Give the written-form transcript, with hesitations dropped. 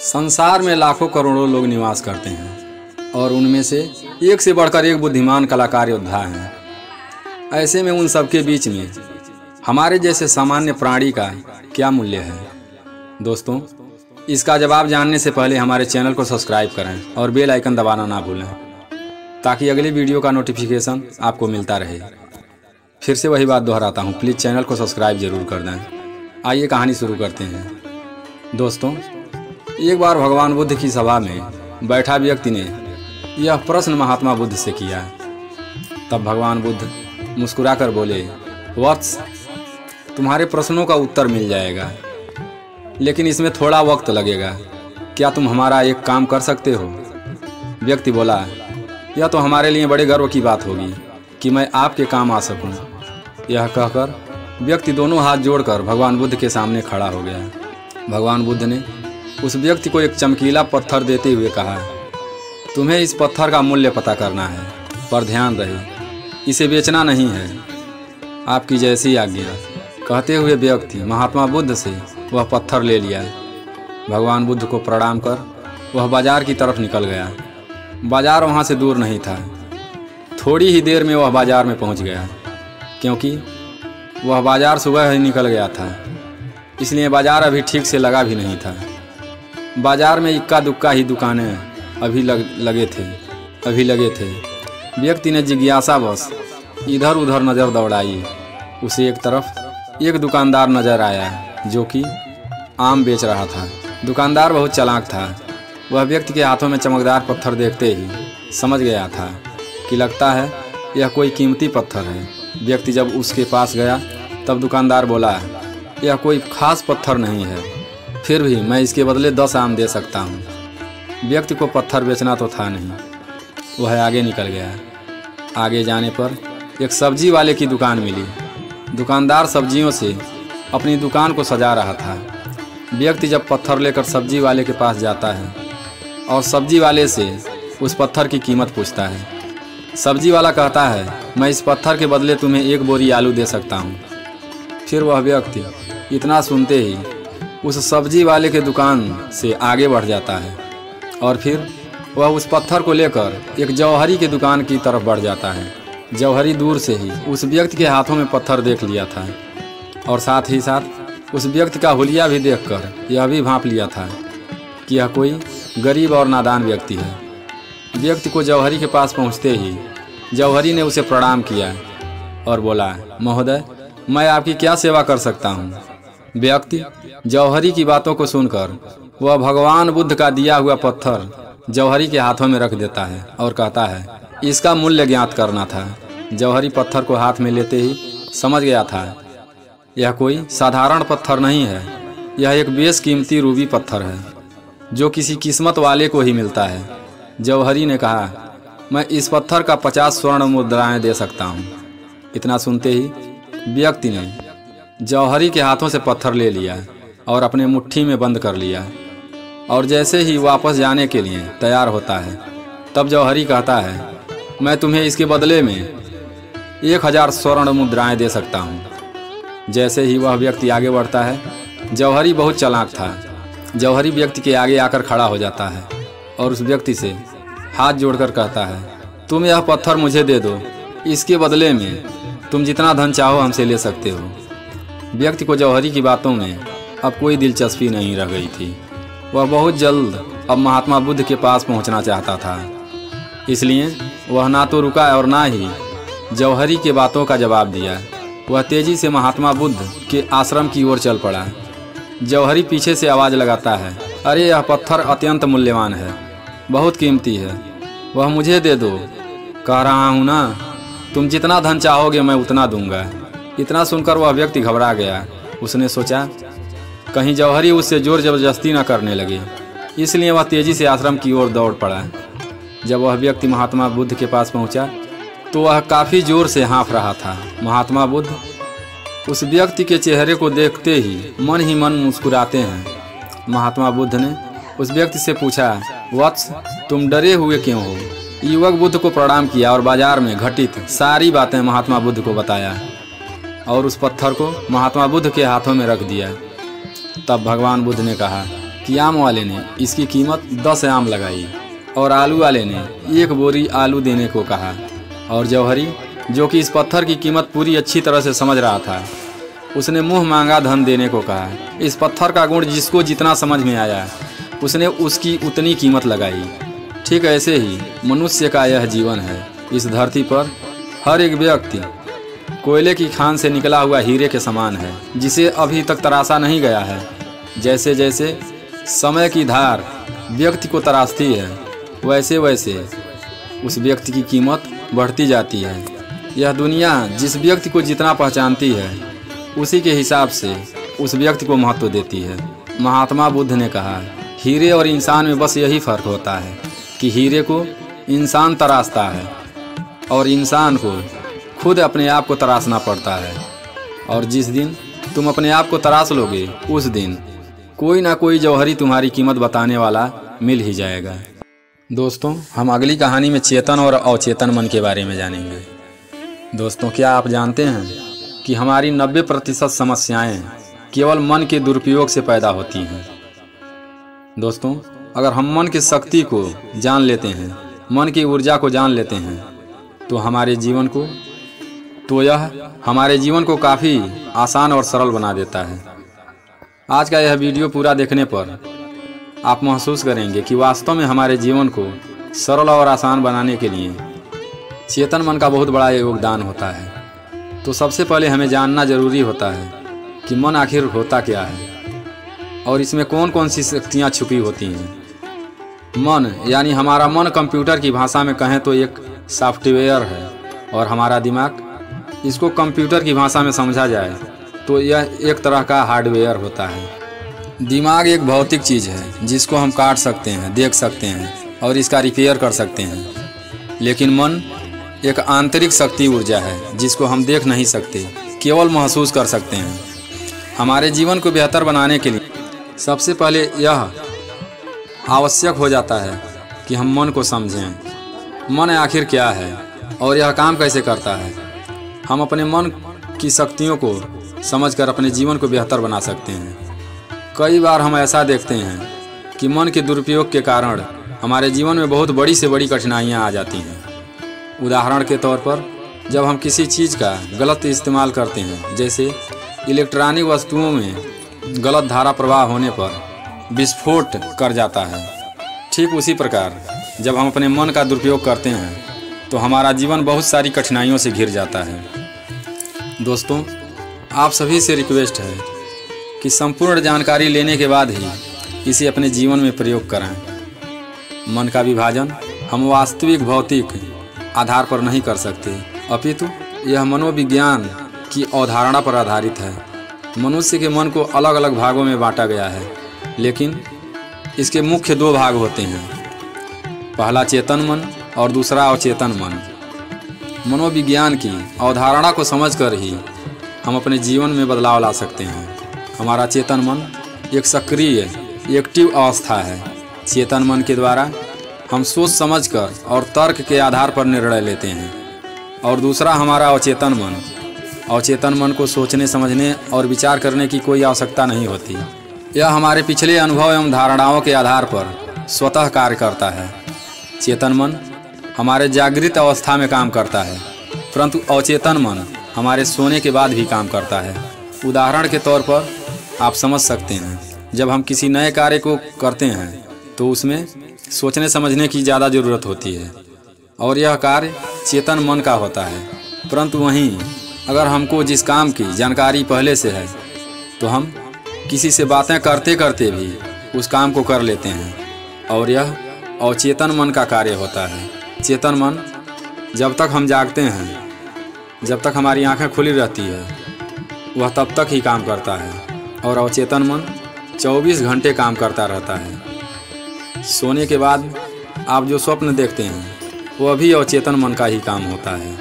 संसार में लाखों करोड़ों लोग निवास करते हैं और उनमें से एक से बढ़कर एक बुद्धिमान कलाकार योद्धा हैं। ऐसे में उन सबके बीच में हमारे जैसे सामान्य प्राणी का क्या मूल्य है? दोस्तों, इसका जवाब जानने से पहले हमारे चैनल को सब्सक्राइब करें और बेल आइकन दबाना ना भूलें ताकि अगली वीडियो का नोटिफिकेशन आपको मिलता रहे। फिर से वही बात दोहराता हूँ, प्लीज़ चैनल को सब्सक्राइब जरूर कर दें। आइए कहानी शुरू करते हैं। दोस्तों, एक बार भगवान बुद्ध की सभा में बैठा व्यक्ति ने यह प्रश्न महात्मा बुद्ध से किया। तब भगवान बुद्ध मुस्कुराकर बोले, वत्स, तुम्हारे प्रश्नों का उत्तर मिल जाएगा, लेकिन इसमें थोड़ा वक्त लगेगा। क्या तुम हमारा एक काम कर सकते हो? व्यक्ति बोला, यह तो हमारे लिए बड़े गर्व की बात होगी कि मैं आपके काम आ सकूं। यह कहकर व्यक्ति दोनों हाथ जोड़कर भगवान बुद्ध के सामने खड़ा हो गया। भगवान बुद्ध ने उस व्यक्ति को एक चमकीला पत्थर देते हुए कहा, तुम्हें इस पत्थर का मूल्य पता करना है, पर ध्यान रहे इसे बेचना नहीं है। आपकी जैसी आज्ञा। कहते हुए व्यक्ति महात्मा बुद्ध से वह पत्थर ले लिया। भगवान बुद्ध को प्रणाम कर वह बाजार की तरफ निकल गया। बाजार वहाँ से दूर नहीं था। थोड़ी ही देर में वह बाजार में पहुँच गया। क्योंकि वह बाजार सुबह ही निकल गया था, इसलिए बाजार अभी ठीक से लगा भी नहीं था। बाजार में इक्का दुक्का ही दुकानें अभी लगे थे। व्यक्ति ने जिज्ञासावश इधर उधर नज़र दौड़ाई। उसे एक तरफ एक दुकानदार नजर आया जो कि आम बेच रहा था। दुकानदार बहुत चालाक था। वह व्यक्ति के हाथों में चमकदार पत्थर देखते ही समझ गया था कि लगता है यह कोई कीमती पत्थर है। व्यक्ति जब उसके पास गया तब दुकानदार बोला, यह कोई खास पत्थर नहीं है, फिर भी मैं इसके बदले 10 आम दे सकता हूँ। व्यक्ति को पत्थर बेचना तो था नहीं। वह आगे निकल गया। आगे जाने पर एक सब्जी वाले की दुकान मिली। दुकानदार सब्जियों से अपनी दुकान को सजा रहा था। व्यक्ति जब पत्थर लेकर सब्जी वाले के पास जाता है और सब्जी वाले से उस पत्थर की कीमत पूछता है, सब्जी वाला कहता है, मैं इस पत्थर के बदले तुम्हें 1 बोरी आलू दे सकता हूँ। फिर वह व्यक्ति इतना सुनते ही उस सब्जी वाले के दुकान से आगे बढ़ जाता है और फिर वह उस पत्थर को लेकर एक जौहरी की दुकान की तरफ बढ़ जाता है। जौहरी दूर से ही उस व्यक्ति के हाथों में पत्थर देख लिया था और साथ ही साथ उस व्यक्ति का हुलिया भी देखकर यह भी भांप लिया था कि यह कोई गरीब और नादान व्यक्ति है। व्यक्ति को जौहरी के पास पहुंचते ही जौहरी ने उसे प्रणाम किया और बोला, महोदय, मैं आपकी क्या सेवा कर सकता हूँ? व्यक्ति जौहरी की बातों को सुनकर वह भगवान बुद्ध का दिया हुआ पत्थर जौहरी के हाथों में रख देता है और कहता है, इसका मूल्य ज्ञात करना था। जौहरी पत्थर को हाथ में लेते ही समझ गया था यह कोई साधारण पत्थर नहीं है, यह एक बेशकीमती रूबी पत्थर है जो किसी किस्मत वाले को ही मिलता है। जौहरी ने कहा, मैं इस पत्थर का 50 स्वर्ण मुद्राएं दे सकता हूँ। इतना सुनते ही व्यक्ति ने जौहरी के हाथों से पत्थर ले लिया और अपने मुट्ठी में बंद कर लिया और जैसे ही वापस जाने के लिए तैयार होता है तब जौहरी कहता है, मैं तुम्हें इसके बदले में 1000 स्वर्ण मुद्राएं दे सकता हूँ। जैसे ही वह व्यक्ति आगे बढ़ता है, जौहरी बहुत चालाक था। जौहरी व्यक्ति के आगे आकर खड़ा हो जाता है और उस व्यक्ति से हाथ जोड़कर कहता है, तुम यह पत्थर मुझे दे दो, इसके बदले में तुम जितना धन चाहो हमसे ले सकते हो। व्यक्ति को जौहरी की बातों में अब कोई दिलचस्पी नहीं रह गई थी। वह बहुत जल्द अब महात्मा बुद्ध के पास पहुंचना चाहता था, इसलिए वह ना तो रुका और ना ही जौहरी के बातों का जवाब दिया। वह तेजी से महात्मा बुद्ध के आश्रम की ओर चल पड़ा। जौहरी पीछे से आवाज़ लगाता है, अरे यह पत्थर अत्यंत मूल्यवान है, बहुत कीमती है, वह मुझे दे दो। कह रहा हूँ ना, तुम जितना धन चाहोगे मैं उतना दूंगा। इतना सुनकर वह व्यक्ति घबरा गया। उसने सोचा कहीं जौहरी उससे जोर जबरदस्ती न करने लगे, इसलिए वह तेजी से आश्रम की ओर दौड़ पड़ा। जब वह व्यक्ति महात्मा बुद्ध के पास पहुंचा तो वह काफ़ी जोर से हाँफ रहा था। महात्मा बुद्ध उस व्यक्ति के चेहरे को देखते ही मन मुस्कुराते हैं। महात्मा बुद्ध ने उस व्यक्ति से पूछा, वत्स, तुम डरे हुए क्यों हो? युवक बुद्ध को प्रणाम किया और बाजार में घटित सारी बातें महात्मा बुद्ध को बताया और उस पत्थर को महात्मा बुद्ध के हाथों में रख दिया। तब भगवान बुद्ध ने कहा, कि आम वाले ने इसकी कीमत 10 आम लगाई और आलू वाले ने 1 बोरी आलू देने को कहा। और जौहरी, जो कि इस पत्थर की कीमत पूरी अच्छी तरह से समझ रहा था, उसने मुँह मांगा धन देने को कहा। इस पत्थर का गुण जिसको जितना समझ में आया, उसने उसकी उतनी कीमत लगाई। ठीक ऐसे ही मनुष्य का यह जीवन है। इस धरती पर हर एक व्यक्ति कोयले की खान से निकला हुआ हीरे के समान है, जिसे अभी तक तराशा नहीं गया है। जैसे जैसे समय की धार व्यक्ति को तराशती है, वैसे वैसे उस व्यक्ति की कीमत बढ़ती जाती है। यह दुनिया जिस व्यक्ति को जितना पहचानती है, उसी के हिसाब से उस व्यक्ति को महत्व देती है। महात्मा बुद्ध ने कहा, हीरे और इंसान में बस यही फ़र्क होता है कि हीरे को इंसान तराशता है और इंसान को खुद अपने आप को तराशना पड़ता है। और जिस दिन तुम अपने आप को तराश लोगे, उस दिन कोई ना कोई जौहरी तुम्हारी कीमत बताने वाला मिल ही जाएगा। दोस्तों, हम अगली कहानी में चेतन और अवचेतन मन के बारे में जानेंगे। दोस्तों, क्या आप जानते हैं कि हमारी 90% समस्याएं केवल मन के दुरुपयोग से पैदा होती हैं। दोस्तों, अगर हम मन की शक्ति को जान लेते हैं, मन की ऊर्जा को जान लेते हैं, तो यह हमारे जीवन को काफ़ी आसान और सरल बना देता है। आज का यह वीडियो पूरा देखने पर आप महसूस करेंगे कि वास्तव में हमारे जीवन को सरल और आसान बनाने के लिए चेतन मन का बहुत बड़ा योगदान होता है। तो सबसे पहले हमें जानना जरूरी होता है कि मन आखिर होता क्या है और इसमें कौन कौन सी शक्तियाँ छुपी होती हैं। मन यानी हमारा मन कंप्यूटर की भाषा में कहें तो एक सॉफ्टवेयर है, और हमारा दिमाग, इसको कंप्यूटर की भाषा में समझा जाए तो यह एक तरह का हार्डवेयर होता है। दिमाग एक भौतिक चीज़ है जिसको हम काट सकते हैं, देख सकते हैं और इसका रिपेयर कर सकते हैं। लेकिन मन एक आंतरिक शक्ति ऊर्जा है जिसको हम देख नहीं सकते, केवल महसूस कर सकते हैं। हमारे जीवन को बेहतर बनाने के लिए सबसे पहले यह आवश्यक हो जाता है कि हम मन को समझें। मन आखिर क्या है और यह काम कैसे करता है। हम अपने मन की शक्तियों को समझकर अपने जीवन को बेहतर बना सकते हैं। कई बार हम ऐसा देखते हैं कि मन के दुरुपयोग के कारण हमारे जीवन में बहुत बड़ी से बड़ी कठिनाइयाँ आ जाती हैं। उदाहरण के तौर पर, जब हम किसी चीज़ का गलत इस्तेमाल करते हैं, जैसे इलेक्ट्रॉनिक वस्तुओं में गलत धारा प्रवाह होने पर विस्फोट कर जाता है, ठीक उसी प्रकार जब हम अपने मन का दुरुपयोग करते हैं तो हमारा जीवन बहुत सारी कठिनाइयों से घिर जाता है। दोस्तों, आप सभी से रिक्वेस्ट है कि संपूर्ण जानकारी लेने के बाद ही इसे अपने जीवन में प्रयोग करें। मन का विभाजन हम वास्तविक भौतिक आधार पर नहीं कर सकते, अपितु यह मनोविज्ञान की अवधारणा पर आधारित है। मनुष्य के मन को अलग अलग भागों में बांटा गया है, लेकिन इसके मुख्य 2 भाग होते हैं। पहला चेतन मन और दूसरा अवचेतन मन। मनोविज्ञान की अवधारणा को समझकर ही हम अपने जीवन में बदलाव ला सकते हैं। हमारा चेतन मन एक सक्रिय एक्टिव अवस्था है। चेतन मन के द्वारा हम सोच समझकर और तर्क के आधार पर निर्णय लेते हैं। और दूसरा हमारा अवचेतन मन। अवचेतन मन को सोचने, समझने और विचार करने की कोई आवश्यकता नहीं होती। यह हमारे पिछले अनुभव एवं धारणाओं के आधार पर स्वतः कार्य करता है। चेतन मन हमारे जागृत अवस्था में काम करता है, परंतु अवचेतन मन हमारे सोने के बाद भी काम करता है। उदाहरण के तौर पर आप समझ सकते हैं, जब हम किसी नए कार्य को करते हैं तो उसमें सोचने समझने की ज़्यादा ज़रूरत होती है और यह कार्य चेतन मन का होता है। परंतु वहीं अगर हमको जिस काम की जानकारी पहले से है तो हम किसी से बातें करते करते भी उस काम को कर लेते हैं, और यह अवचेतन मन का कार्य होता है। चेतन मन जब तक हम जागते हैं, जब तक हमारी आंखें खुली रहती है, वह तब तक ही काम करता है, और अवचेतन मन 24 घंटे काम करता रहता है। सोने के बाद आप जो स्वप्न देखते हैं वह भी अवचेतन मन का ही काम होता है।